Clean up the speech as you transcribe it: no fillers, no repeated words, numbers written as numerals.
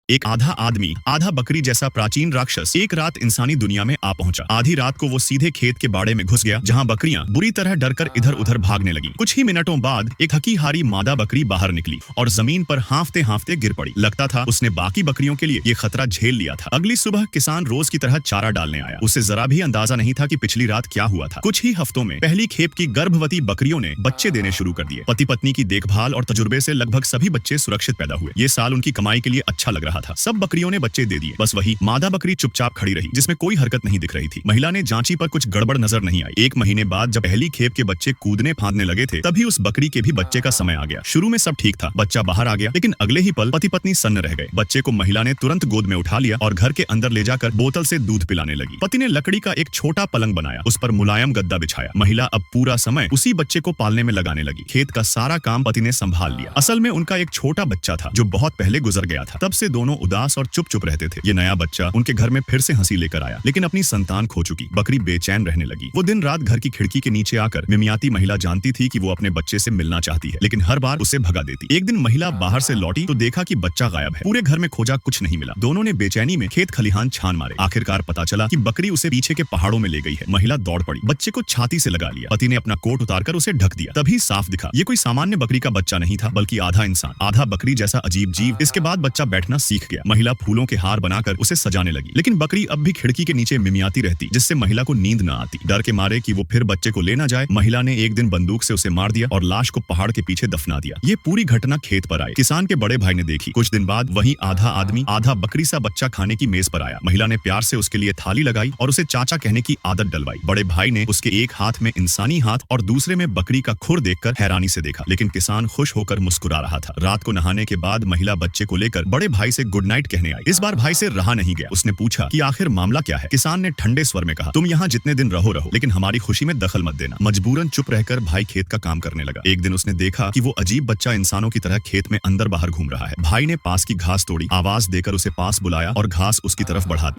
एक आधा आदमी आधा बकरी जैसा प्राचीन राक्षस एक रात इंसानी दुनिया में आ पहुंचा। आधी रात को वो सीधे खेत के बाड़े में घुस गया जहां बकरियां बुरी तरह डरकर इधर उधर भागने लगी। कुछ ही मिनटों बाद एक थकी हारी मादा बकरी बाहर निकली और जमीन पर हांफते हांफते गिर पड़ी। लगता था उसने बाकी बकरियों के लिए ये खतरा झेल लिया था। अगली सुबह किसान रोज की तरह चारा डालने आया। उसे जरा भी अंदाजा नहीं था कि पिछली रात क्या हुआ था। कुछ ही हफ्तों में पहली खेप की गर्भवती बकरियों ने बच्चे देने शुरू कर दिए। पति पत्नी की देखभाल और तजुर्बे से लगभग सभी बच्चे सुरक्षित पैदा हुए। ये साल उनकी कमाई के लिए अच्छा लग रहा था। सब बकरियों ने बच्चे दे दिए। बस वही मादा बकरी चुपचाप खड़ी रही जिसमें कोई हरकत नहीं दिख रही थी। महिला ने जांची पर कुछ गड़बड़ नजर नहीं आई। एक महीने बाद जब पहली खेप के बच्चे कूदने फांदने लगे थे तभी उस बकरी के भी बच्चे का समय आ गया। शुरू में सब ठीक था, बच्चा बाहर आ गया, लेकिन अगले ही पल पति पत्नी सन्न रह गए। बच्चे को महिला ने तुरंत गोद में उठा लिया और घर के अंदर ले जाकर बोतल से दूध पिलाने लगी। पति ने लकड़ी का एक छोटा पलंग बनाया, उस पर मुलायम गद्दा बिछाया। महिला अब पूरा समय उसी बच्चे को पालने में लगाने लगी। खेत का सारा काम पति ने संभाल लिया। असल में उनका एक छोटा बच्चा था जो बहुत पहले गुजर गया था। तब से दोनों उदास और चुप चुप रहते थे। ये नया बच्चा उनके घर में फिर से हंसी लेकर आया, लेकिन अपनी संतान खो चुकी बकरी बेचैन रहने लगी। वो दिन रात घर की खिड़की के नीचे आकर मिमियाती महिला जानती थी कि वो अपने बच्चे से मिलना चाहती है, लेकिन हर बार उसे भगा देती। एक दिन महिला बाहर से लौटी तो देखा कि बच्चा गायब है। पूरे घर में खोजा, कुछ नहीं मिला। दोनों ने बेचैनी में खेत खलिहान छान मारे। आखिरकार पता चला कि बकरी उसे पीछे के पहाड़ों में ले गई है। महिला दौड़ पड़ी, बच्चे को छाती से लगा लिया। पति ने अपना कोट उतारकर उसे ढक दिया। तभी साफ दिखा ये कोई सामान्य बकरी का बच्चा नहीं था, बल्कि आधा इंसान आधा बकरी जैसा अजीब जीव। इसके बाद बच्चा बैठना सीख गया। महिला फूलों के हार बनाकर उसे सजाने लगी, लेकिन बकरी अब भी खिड़की के नीचे मिमियाती रहती, जिससे महिला को नींद न आती। डर के मारे कि वो फिर बच्चे को ले न जाए, महिला ने एक दिन बंदूक से उसे मार दिया और लाश को पहाड़ के पीछे दफना दिया। ये पूरी घटना खेत पर आई। किसान के बड़े भाई ने देखी। कुछ दिन बाद वही आधा आदमी आधा बकरी सा बच्चा खाने की मेज पर आया। महिला ने प्यार से उसके लिए थाली लगाई और उसे चाचा कहने की आदत डलवाई। बड़े भाई ने उसके एक हाथ में इंसानी हाथ और दूसरे में बकरी का खुर देखकर हैरानी से देखा, लेकिन किसान खुश होकर मुस्कुरा रहा था। रात को नहाने के बाद महिला बच्चे को लेकर बड़े भाई से गुड नाइट कहने आई। इस बार भाई से रहा नहीं गया। उसने पूछा कि आखिर मामला क्या है। किसान ने ठंडे स्वर में कहा, तुम यहाँ जितने दिन रहो, लेकिन हमारी खुशी में दखल मत देना। मजबूरन चुप रहकर भाई खेत का काम करने लगा। एक दिन उसने देखा कि वो अजीब बच्चा इंसानों की तरह खेत में अंदर बाहर घूम रहा है। भाई ने पास की घास तोड़ी, आवाज देकर उसे पास बुलाया और घास उसकी तरफ बढ़ा दी।